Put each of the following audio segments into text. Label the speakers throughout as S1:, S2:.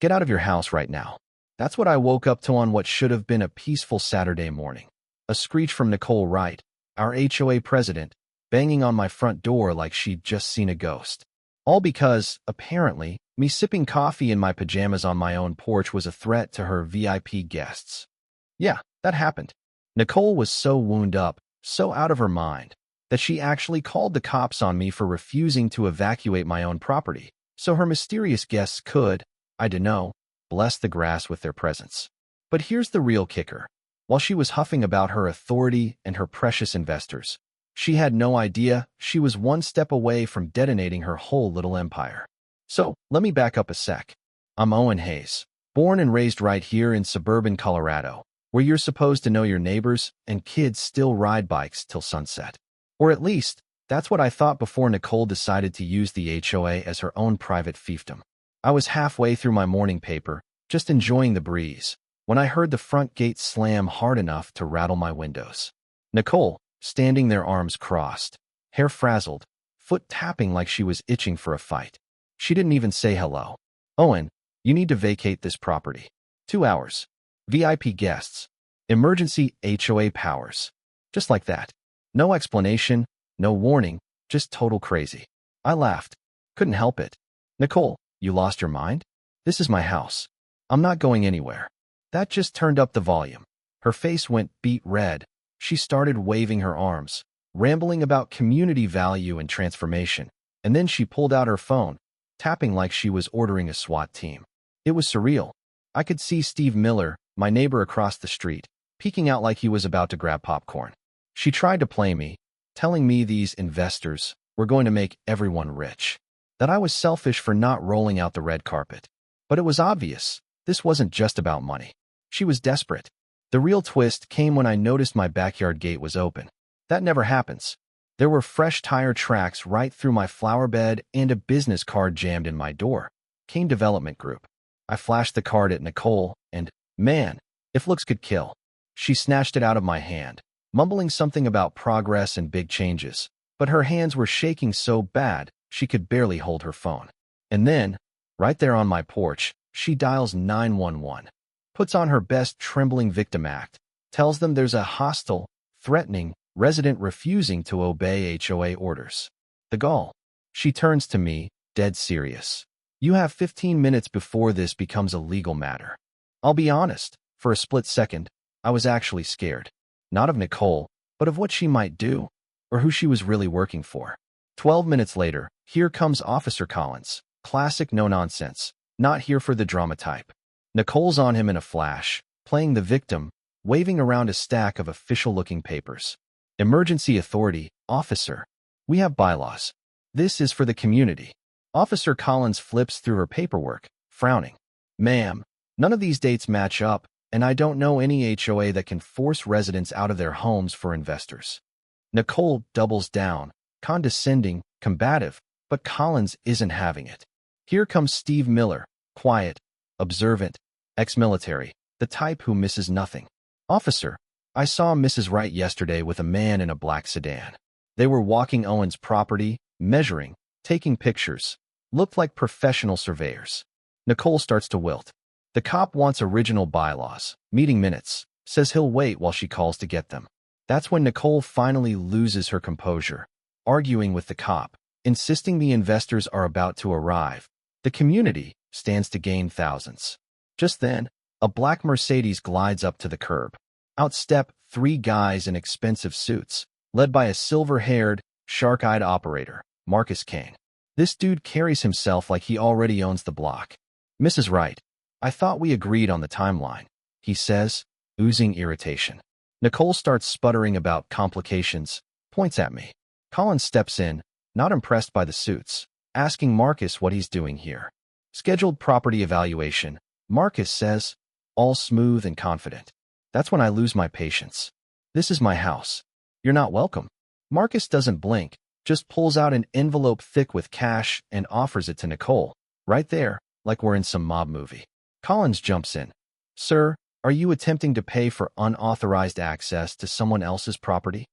S1: Get out of your house right now. That's what I woke up to on what should have been a peaceful Saturday morning. A screech from Nicole Wright, our HOA president, banging on my front door like she'd just seen a ghost. All because, apparently, me sipping coffee in my pajamas on my own porch was a threat to her VIP guests. Yeah, that happened. Nicole was so wound up, so out of her mind, that she actually called the cops on me for refusing to evacuate my own property, so her mysterious guests could, I dunno, bless the grass with their presence. But here's the real kicker. While she was huffing about her authority and her precious investors, she had no idea she was one step away from detonating her whole little empire. So, let me back up a sec. I'm Owen Hayes, born and raised right here in suburban Colorado, where you're supposed to know your neighbors and kids still ride bikes till sunset. Or at least, that's what I thought before Nicole decided to use the HOA as her own private fiefdom. I was halfway through my morning paper, just enjoying the breeze, when I heard the front gate slam hard enough to rattle my windows. Nicole, standing there arms crossed, hair frazzled, foot tapping like she was itching for a fight. She didn't even say hello. Owen, you need to vacate this property. 2 hours. VIP guests. Emergency HOA powers. Just like that. No explanation, no warning, just total crazy. I laughed. Couldn't help it. Nicole, you lost your mind? This is my house. I'm not going anywhere. That just turned up the volume. Her face went beet red. She started waving her arms, rambling about community value and transformation, and then she pulled out her phone, tapping like she was ordering a SWAT team. It was surreal. I could see Steve Miller, my neighbor across the street, peeking out like he was about to grab popcorn. She tried to play me, telling me these investors were going to make everyone rich, that I was selfish for not rolling out the red carpet. But it was obvious, this wasn't just about money. She was desperate. The real twist came when I noticed my backyard gate was open. That never happens. There were fresh tire tracks right through my flower bed and a business card jammed in my door. Kane Development Group. I flashed the card at Nicole, and, man, if looks could kill. She snatched it out of my hand, mumbling something about progress and big changes, but her hands were shaking so bad she could barely hold her phone. And then, right there on my porch, she dials 911, puts on her best trembling victim act, tells them there's a hostile, threatening resident refusing to obey HOA orders. The gall. She turns to me, dead serious. You have 15 minutes before this becomes a legal matter. I'll be honest, for a split second, I was actually scared. Not of Nicole, but of what she might do, or who she was really working for. 12 minutes later, here comes Officer Collins. Classic no-nonsense, not here for the drama type. Nicole's on him in a flash, playing the victim, waving around a stack of official-looking papers. Emergency authority, officer. We have bylaws. This is for the community. Officer Collins flips through her paperwork, frowning. Ma'am, none of these dates match up, and I don't know any HOA that can force residents out of their homes for investors. Nicole doubles down, condescending, combative, but Collins isn't having it. Here comes Steve Miller, quiet, observant, ex-military, the type who misses nothing. Officer, I saw Mrs. Wright yesterday with a man in a black sedan. They were walking Owen's property, measuring, taking pictures, looked like professional surveyors. Nicole starts to wilt. The cop wants original bylaws, meeting minutes, says he'll wait while she calls to get them. That's when Nicole finally loses her composure, arguing with the cop, insisting the investors are about to arrive. The community stands to gain thousands. Just then, a black Mercedes glides up to the curb. Out step 3 guys in expensive suits, led by a silver-haired, shark-eyed operator, Marcus Kane. This dude carries himself like he already owns the block. Mrs. Wright, I thought we agreed on the timeline, he says, oozing irritation. Nicole starts sputtering about complications, points at me. Colin steps in, not impressed by the suits, asking Marcus what he's doing here. Scheduled property evaluation, Marcus says, all smooth and confident. That's when I lose my patience. This is my house. You're not welcome. Marcus doesn't blink, just pulls out an envelope thick with cash and offers it to Nicole, right there, like we're in some mob movie. Collins jumps in. Sir, are you attempting to pay for unauthorized access to someone else's property?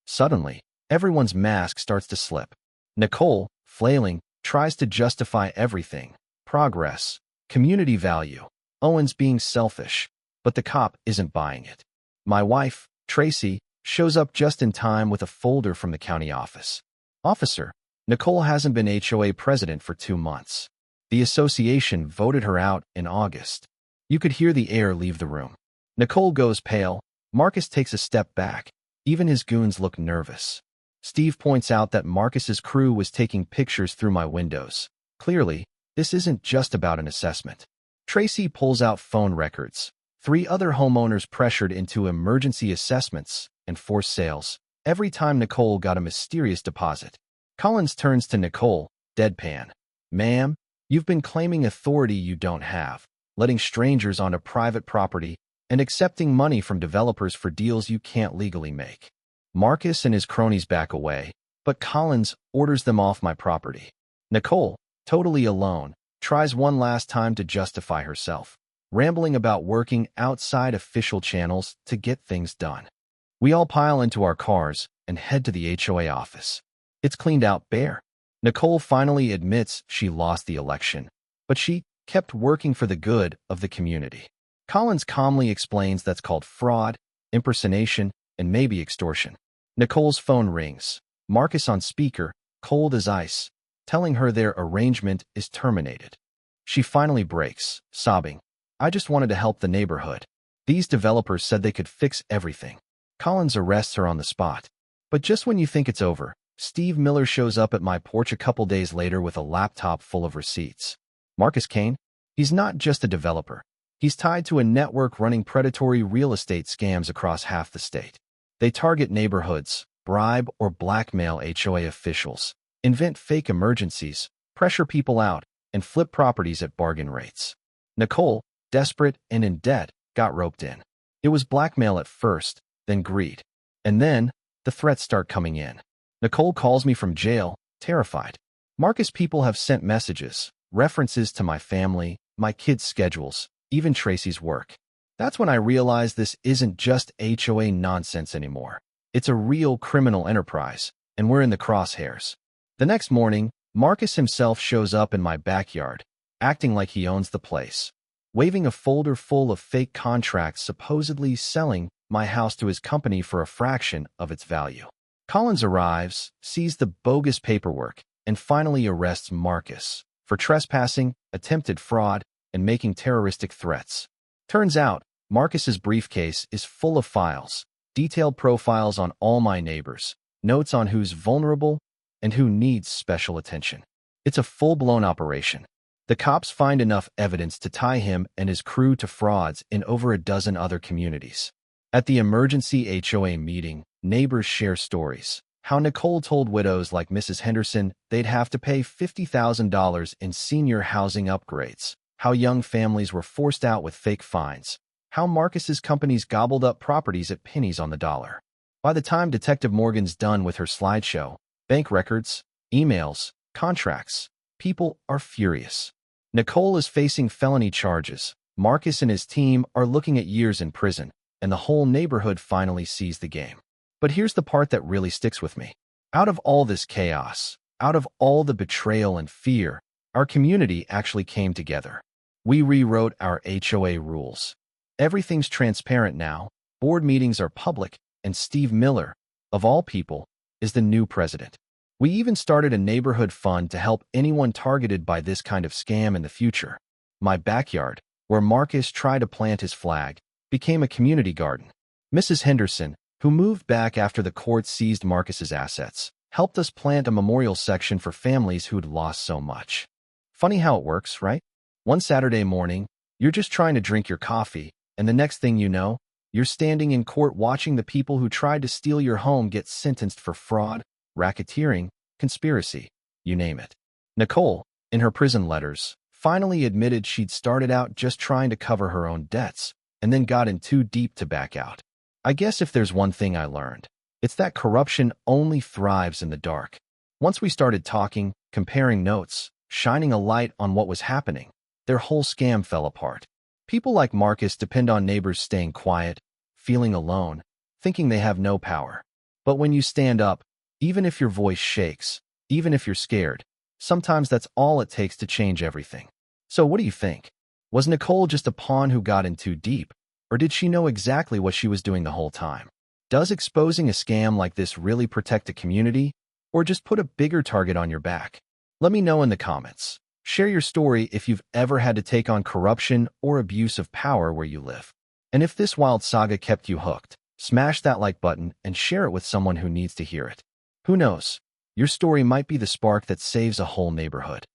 S1: Suddenly, everyone's mask starts to slip. Nicole, flailing, tries to justify everything. Progress. Community value. Owen's being selfish, but the cop isn't buying it. My wife, Tracy, shows up just in time with a folder from the county office. Officer, Nicole hasn't been HOA president for 2 months. The association voted her out in August. You could hear the air leave the room. Nicole goes pale. Marcus takes a step back. Even his goons look nervous. Steve points out that Marcus's crew was taking pictures through my windows. Clearly, this isn't just about an assessment. Tracy pulls out phone records. 3 other homeowners pressured into emergency assessments and forced sales every time Nicole got a mysterious deposit. Collins turns to Nicole, deadpan. Ma'am, you've been claiming authority you don't have, letting strangers onto private property, and accepting money from developers for deals you can't legally make. Marcus and his cronies back away, but Collins orders them off my property. Nicole, totally alone, tries one last time to justify herself, rambling about working outside official channels to get things done. We all pile into our cars and head to the HOA office. It's cleaned out bare. Nicole finally admits she lost the election, but she kept working for the good of the community. Collins calmly explains that's called fraud, impersonation, and maybe extortion. Nicole's phone rings. Marcus on speaker, cold as ice, telling her their arrangement is terminated. She finally breaks, sobbing. I just wanted to help the neighborhood. These developers said they could fix everything. Collins arrests her on the spot. But just when you think it's over, Steve Miller shows up at my porch a couple days later with a laptop full of receipts. Marcus Kane? He's not just a developer. He's tied to a network running predatory real estate scams across half the state. They target neighborhoods, bribe or blackmail HOA officials, invent fake emergencies, pressure people out, and flip properties at bargain rates. Nicole, desperate and in debt, got roped in. It was blackmail at first, then greed. And then, the threats start coming in. Nicole calls me from jail, terrified. Marcus people have sent messages, references to my family, my kids' schedules, even Tracy's work. That's when I realized this isn't just HOA nonsense anymore. It's a real criminal enterprise, and we're in the crosshairs. The next morning, Marcus himself shows up in my backyard, acting like he owns the place, waving a folder full of fake contracts supposedly selling my house to his company for a fraction of its value. Collins arrives, sees the bogus paperwork, and finally arrests Marcus for trespassing, attempted fraud, and making terroristic threats. Turns out, Marcus's briefcase is full of files, detailed profiles on all my neighbors, notes on who's vulnerable and who needs special attention. It's a full-blown operation. The cops find enough evidence to tie him and his crew to frauds in over a dozen other communities. At the emergency HOA meeting, neighbors share stories. How Nicole told widows like Mrs. Henderson they'd have to pay $50,000 in senior housing upgrades. How young families were forced out with fake fines. How Marcus's companies gobbled up properties at pennies on the dollar. By the time Detective Morgan's done with her slideshow, bank records, emails, contracts, people are furious. Nicole is facing felony charges. Marcus and his team are looking at years in prison, and the whole neighborhood finally sees the game. But here's the part that really sticks with me. Out of all this chaos, out of all the betrayal and fear, our community actually came together. We rewrote our HOA rules. Everything's transparent now, board meetings are public, and Steve Miller, of all people, is the new president. We even started a neighborhood fund to help anyone targeted by this kind of scam in the future. My backyard, where Marcus tried to plant his flag, became a community garden. Mrs. Henderson, who moved back after the court seized Marcus's assets, helped us plant a memorial section for families who'd lost so much. Funny how it works, right? One Saturday morning, you're just trying to drink your coffee, and the next thing you know, you're standing in court watching the people who tried to steal your home get sentenced for fraud, racketeering, conspiracy, you name it. Nicole, in her prison letters, finally admitted she'd started out just trying to cover her own debts, and then got in too deep to back out. I guess if there's one thing I learned, it's that corruption only thrives in the dark. Once we started talking, comparing notes, shining a light on what was happening, their whole scam fell apart. People like Marcus depend on neighbors staying quiet, feeling alone, thinking they have no power. But when you stand up, even if your voice shakes, even if you're scared, sometimes that's all it takes to change everything. So what do you think? Was Nicole just a pawn who got in too deep, or did she know exactly what she was doing the whole time? Does exposing a scam like this really protect a community, or just put a bigger target on your back? Let me know in the comments. Share your story if you've ever had to take on corruption or abuse of power where you live. And if this wild saga kept you hooked, smash that like button and share it with someone who needs to hear it. Who knows? Your story might be the spark that saves a whole neighborhood.